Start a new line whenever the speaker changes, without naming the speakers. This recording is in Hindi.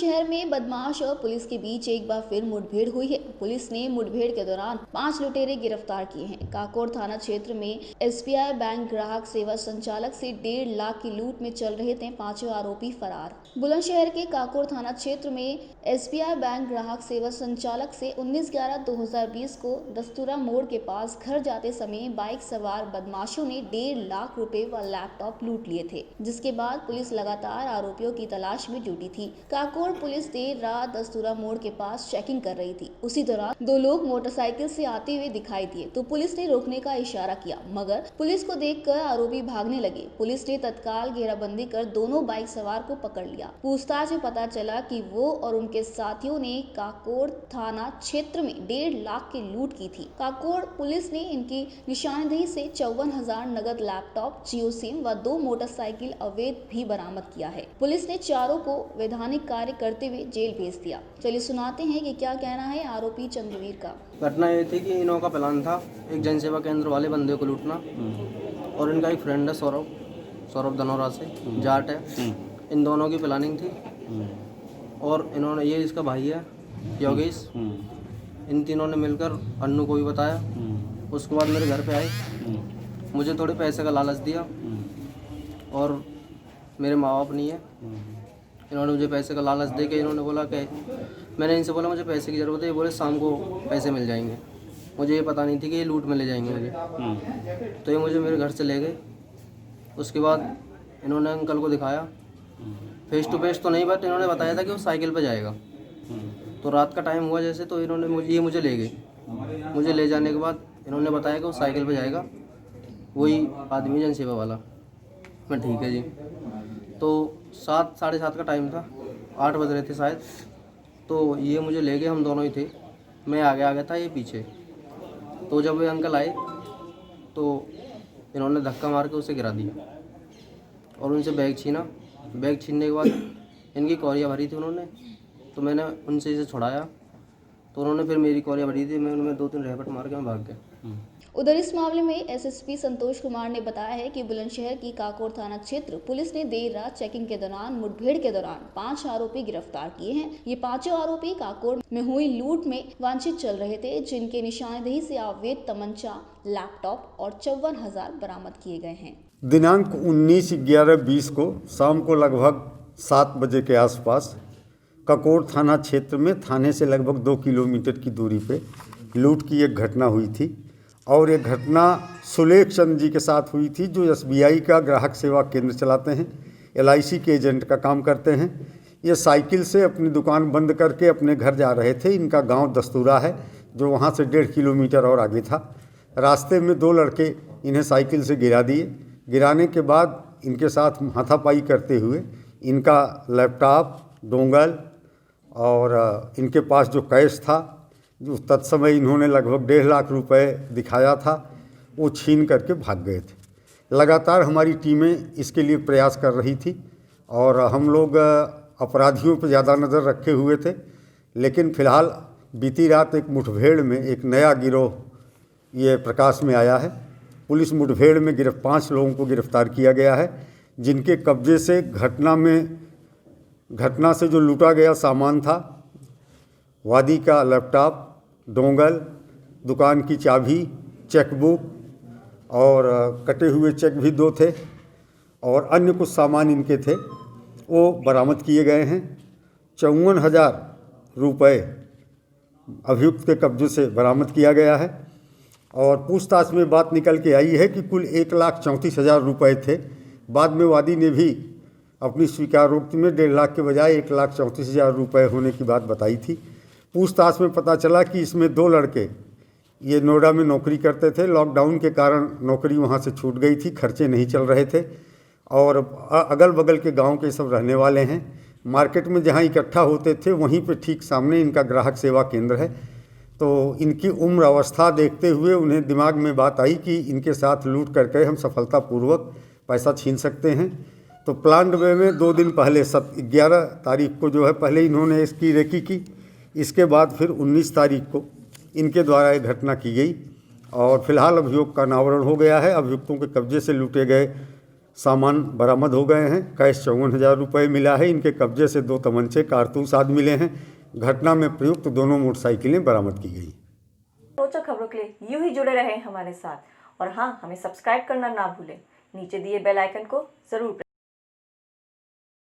बुलंदशहर में बदमाश और पुलिस के बीच एक बार फिर मुठभेड़ हुई है। पुलिस ने मुठभेड़ के दौरान 5 लुटेरे गिरफ्तार किए हैं। काकोर थाना क्षेत्र में एसबीआई बैंक ग्राहक सेवा संचालक से 1.5 लाख की लूट में चल रहे थे 5 आरोपी फरार। बुलंदशहर के काकोर थाना क्षेत्र में एसबीआई बैंक ग्राहक सेवा संचालक से 19/11/2020 को दस्तूरा मोड़ के पास घर जाते समय बाइक सवार बदमाशों ने 1.5 लाख रुपए व लैपटॉप लूट लिए थे, जिसके बाद पुलिस लगातार आरोपियों की तलाश में जुटी थी। काकोर पुलिस देर रात दस्तूरा मोड़ के पास चेकिंग कर रही थी। उसी दौरान 2 लोग मोटरसाइकिल से आते हुए दिखाई दिए तो पुलिस ने रोकने का इशारा किया, मगर पुलिस को देखकर आरोपी भागने लगे। पुलिस ने तत्काल घेराबंदी कर दोनों बाइक सवार को पकड़ लिया। पूछताछ में पता चला कि वो और उनके साथियों ने काकोर थाना क्षेत्र में 1.5 लाख की लूट की थी। काकोर पुलिस ने इनकी निशानदेही से 54,000 नगद लैपटॉप, जियो सिम व 2 मोटरसाइकिल अवैध भी बरामद किया है। पुलिस ने चारों को वैधानिक कार्य करते हुए जेल भेज दिया। चलिए सुनाते हैं कि क्या कहना है आरोपी चंद्रवीर का।
घटना ये थी कि इनों का प्लान था एक जनसेवा केंद्र वाले बंदे को लूटना, और इनका एक फ्रेंड है सौरभ धनोरा से, जाट है। इन दोनों की प्लानिंग थी, और इन्होंने, ये इसका भाई है योगेश, इन तीनों ने मिलकर अन्नू को भी बताया। उसके बाद मेरे घर पे आए, मुझे थोड़े पैसे का लालच दिया, और मेरे माँ बाप नहीं है। इन्होंने मुझे पैसे का लालच दे के इन्होंने बोला कि, मैंने इनसे बोला मुझे पैसे की ज़रूरत है, ये बोले शाम को पैसे मिल जाएंगे। मुझे ये पता नहीं थी कि ये लूट में ले जाएंगे मुझे। तो ये मुझे मेरे घर से ले गए। उसके बाद इन्होंने अंकल को दिखाया, फेस टू फेस तो नहीं, बट इन्होंने बताया था कि वो साइकिल पर जाएगा। तो रात का टाइम हुआ जैसे, तो इन्होंने मुझे ले गए। मुझे ले जाने के बाद इन्होंने बताया कि वो साइकिल पर जाएगा, वही आदमी जनसेवा वाला। मैं ठीक है जी। तो 7 साढ़े 7 का टाइम था, 8 बज रहे थे शायद। तो ये मुझे ले गए, हम दोनों ही थे। मैं आगे आ गया था, ये पीछे। तो जब वे अंकल आए तो इन्होंने धक्का मार के उसे गिरा दिया और उनसे बैग छीना। बैग छीनने के बाद इनकी कौरियाँ भरी थी उन्होंने, तो मैंने उनसे इसे छुड़ाया। तो उन्होंने फिर मेरी कौरियाँ भरी थी, मैं उनमें 2-3 रैपट मार के मैं भाग गया।
उधर इस मामले में एसएसपी संतोष कुमार ने बताया है कि बुलंदशहर की काकोर थाना क्षेत्र पुलिस ने देर रात चेकिंग के दौरान मुठभेड़ के दौरान 5 आरोपी गिरफ्तार किए हैं। ये 5 आरोपी काकोर में हुई लूट में वांछित चल रहे थे, जिनके निशानदेही से अवैध तमंचा, लैपटॉप और 54,000 बरामद किए गए हैं।
दिनांक 19/11/20 को शाम को लगभग 7 बजे के आसपास काकोर थाना क्षेत्र में थाने से लगभग 2 किलोमीटर की दूरी पे लूट की एक घटना हुई थी। और ये घटना सुलेख चंद जी के साथ हुई थी, जो एसबीआई का ग्राहक सेवा केंद्र चलाते हैं, एलआईसी के एजेंट का काम करते हैं। ये साइकिल से अपनी दुकान बंद करके अपने घर जा रहे थे। इनका गांव दस्तूरा है, जो वहां से 1.5 किलोमीटर और आगे था। रास्ते में 2 लड़के इन्हें साइकिल से गिरा दिए। गिराने के बाद इनके साथ हाथापाई करते हुए इनका लैपटॉप, डोंगल और इनके पास जो कैश था, जो तत्समय इन्होंने लगभग 1.5 लाख रुपए दिखाया था, वो छीन करके भाग गए थे। लगातार हमारी टीमें इसके लिए प्रयास कर रही थी, और हम लोग अपराधियों पर ज़्यादा नज़र रखे हुए थे। लेकिन फ़िलहाल बीती रात एक मुठभेड़ में एक नया गिरोह ये प्रकाश में आया है। पुलिस मुठभेड़ में 5 लोगों को गिरफ्तार किया गया है, जिनके कब्जे से घटना से जो लूटा गया सामान था, वादी का लैपटॉप, डोंगल, दुकान की चाबी, चेकबुक और कटे हुए चेक भी 2 थे, और अन्य कुछ सामान इनके थे, वो बरामद किए गए हैं। 54,000 रुपये अभियुक्त के कब्जे से बरामद किया गया है। और पूछताछ में बात निकल के आई है कि कुल 1,34,000 रुपये थे। बाद में वादी ने भी अपनी स्वीकारोक्ति में 1.5 लाख के बजाय 1,34,000 रुपये होने की बात बताई थी। पूछताछ में पता चला कि इसमें 2 लड़के ये नोएडा में नौकरी करते थे। लॉकडाउन के कारण नौकरी वहाँ से छूट गई थी, खर्चे नहीं चल रहे थे, और अगल बगल के गांव के सब रहने वाले हैं। मार्केट में जहाँ इकट्ठा होते थे वहीं पे ठीक सामने इनका ग्राहक सेवा केंद्र है। तो इनकी उम्र अवस्था देखते हुए उन्हें दिमाग में बात आई कि इनके साथ लूट करके हम सफलतापूर्वक पैसा छीन सकते हैं। तो प्लान्ड वे में 2 दिन पहले 11 तारीख को जो है पहले इन्होंने इसकी रेकी की। इसके बाद फिर 19 तारीख को इनके द्वारा एक घटना की गई, और फिलहाल अभियोग का अनावरण हो गया है। अभियुक्तों के कब्जे से लूटे गए सामान बरामद हो गए हैं। कैश 54,000 रुपये मिला है। इनके कब्जे से 2 तमंचे कारतूस आदि मिले हैं। घटना में प्रयुक्त दोनों मोटरसाइकिलें बरामद की गई।
रोचक खबरों के लिए यूं ही जुड़े रहें हमारे साथ और हाँ, हमें सब्सक्राइब करना ना भूलें। नीचे दिए बेल आइकन को जरूर